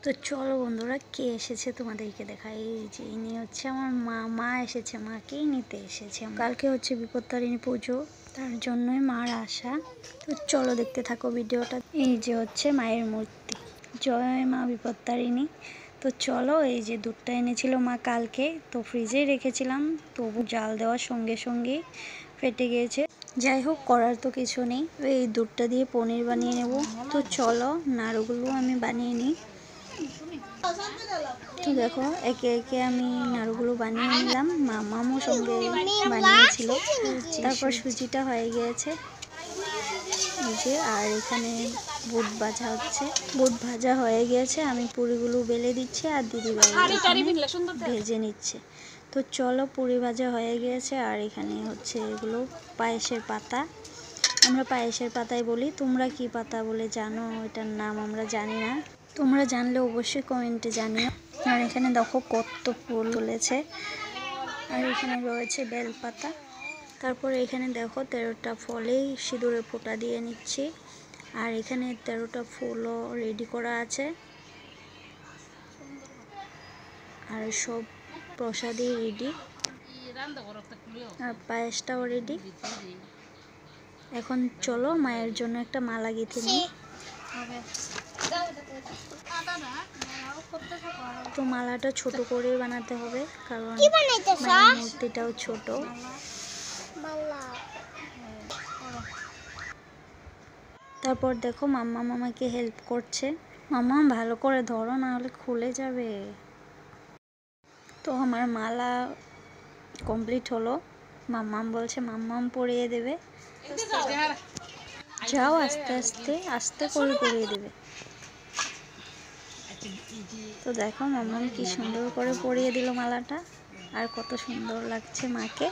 তো চলো বন্ধুরা, কে এসেছে তোমাদেরকে দেখাই। এই যে ইনি হচ্ছে আমার মা এসেছে, মাকেই নিতে এসেছে। কালকে হচ্ছে বিপত্তারিণী পুজো, তার জন্যই মার আসা। তো চলো দেখতে থাকো ভিডিওটা। এই যে হচ্ছে মায়ের মূর্তি, জয় মা বিপত্তারিণী। তো চলো, এই যে দুধটা এনেছিল মা কালকে, তো ফ্রিজেই রেখেছিলাম, তবু জাল দেওয়ার সঙ্গে সঙ্গেই ফেটে গিয়েছে। যাই হোক, করার তো কিছু নেই। এই দুধটা দিয়ে পনির বানিয়ে নেব। তো চলো, নাড়ুগুলো আমি বানিয়ে নিই। তো দেখো, একে একে আমি নাড়ুগুলো বানিয়ে নিলাম, মামামও সঙ্গে বানিয়েছিল। তারপর সুজিটা হয়ে গিয়েছে এই যে। আর এখানে বুট ভাজা হচ্ছে, বুট ভাজা হয়ে গিয়েছে। আমি পুরিগুলো বেলে দিচ্ছি আর দিদিভাই ভেজে নিচ্ছে। তো চলো, পুরি ভাজা হয়ে গিয়েছে। আর এখানে হচ্ছে এগুলো পায়েসের পাতা, আমরা পায়েসের পাতাই বলি। তোমরা কি পাতা বলে জানো, এটার নাম আমরা জানি না। তোমরা জানলে অবশ্যই কমেন্টে জানিও। আর এখানে দেখো কত ফুল তুলেছে। আর এখানে রয়েছে বেলপাতা। তারপরে এখানে দেখো 13টা ফলেই সিঁদুরের ফোঁটা দিয়ে নিচ্ছি। আর এখানে 13টা ফুলও রেডি করা আছে। আর সব প্রসাদই রেডি, আর পায়েসটাও রেডি। এখন চলো মায়ের জন্য একটা মালা গেঁথে নিই। তো মালাটা ছোট করে বানাতে হবে, কারণ মায়ের মূর্তিটাও ছোট। তারপর দেখো মাম্মা মামাকে হেল্প করছে। মাম্মা ভালো করে ধরো, না হলে খুলে যাবে। তো আমার মালা কমপ্লিট হলো। মাম্মাম বলছে মাম্মাম পরিয়ে দেবে। যাও, আস্তে আস্তে আস্তে করে পরিয়ে দেবে। তো দেখো মাম্মাম কি সুন্দর করে পরিয়ে দিল মালাটা, আর কত সুন্দর লাগছে মাকে।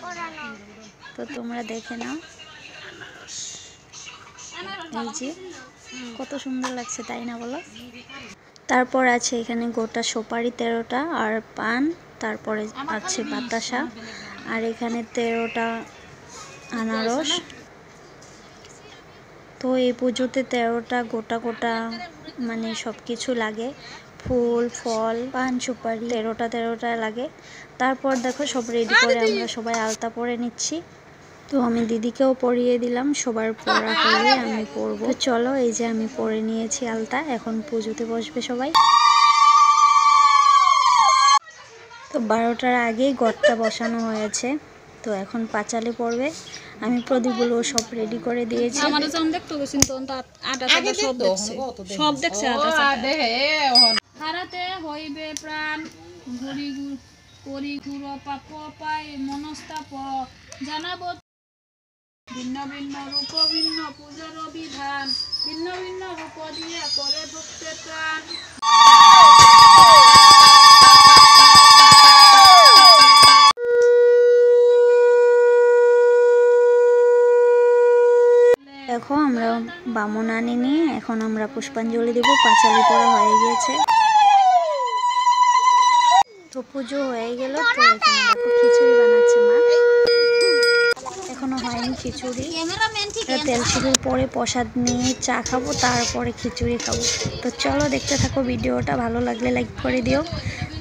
তো তোমরা দেখে নাও, এই যে কত সুন্দর লাগছে, তাই না বলো? তারপর আছে এখানে গোটা সুপারি 13টা, আর পান, তারপরে আছে বাতাসা, আর এখানে 13টা আনারস। তো এই পুজোতে 13টা গোটা গোটা মানে সব কিছু লাগে, ফুল ফল পান সুপারি 13টা লাগে। তারপর দেখো সব রেডি করে আমরা সবাই আলতা পরে নিচ্ছি। তো আমি দিদিকেও পরিয়ে দিলাম, সবার পরা হয়ে আমি পরবো। চলো, এই যে আমি পরে নিয়েছি আলতা, এখন পুজোতে বসবে সবাই। তো 12টার আগেই ঘরটা বসানো হয়েছে, তো এখন পাঁচালি পড়বে। আমি প্রদীপগুলো সব রেডি করে দিয়েছি। হারাতে হইবে প্রাণ করি গুরু পাপ পাই মনস্তাপ জানাব। ভিন্ন ভিন্ন রূপ ভিন্ন পূজার বিধান, ভিন্ন ভিন্ন রূপ দিয়ে করে ভক্তের প্রাণ। দেখো আমরা বামন আনিনি, এখন আমরা পুষ্পাঞ্জলি দেব। পাঁচালি পড়া হয়ে গিয়েছে, তো পুজো হয়ে গেল। তো এখানে দেখো খিচুড়ি বানাচ্ছে মা, এখনো হয়নি খিচুড়ি। তেল সিঁদুর পরে প্রসাদ নিয়ে চা খাবো, তারপরে খিচুড়ি খাবো। তো চলো দেখতে থাকো ভিডিওটা, ভালো লাগলে লাইক করে দিও।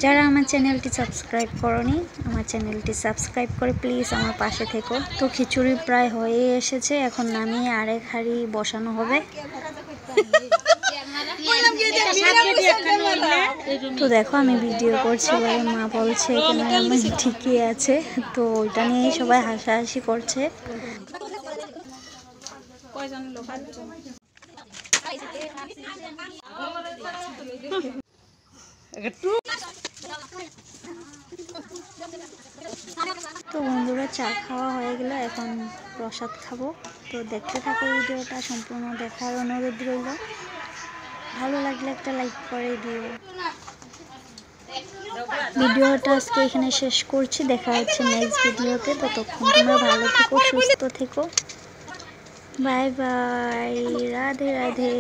যারা আমার চ্যানেলটি সাবস্ক্রাইব করনি, আমার চ্যানেলটি সাবস্ক্রাইব করে প্লিজ আমার পাশে থেকো। তো খিচুড়ি প্রায় হয়ে এসেছে, এখন নামিয়ে আরেক হাঁড়ি বসানো হবে। তো দেখো আমি ভিডিও করছি বলে মা বলছে ক্যামেরাম্যান ঠিকই আছে, তো ওইটা নিয়েই সবাই হাসাহাসি করছে। তো বন্ধুরা, চা খাওয়া হয়ে গেল, এখন প্রসাদ খাবো। তো দেখতে থাকো ভিডিওটা, সম্পূর্ণ দেখার অনুরোধ রইল। ভালো লাগলে একটা লাইক করে দিও। ভিডিওটা আজকে এখানে শেষ করছি, দেখা হচ্ছে নেক্সট ভিডিওতে। ততক্ষণ তোমরা ভালো থেকো, সুস্থ থেকো। Bye bye, Radhe Radhe.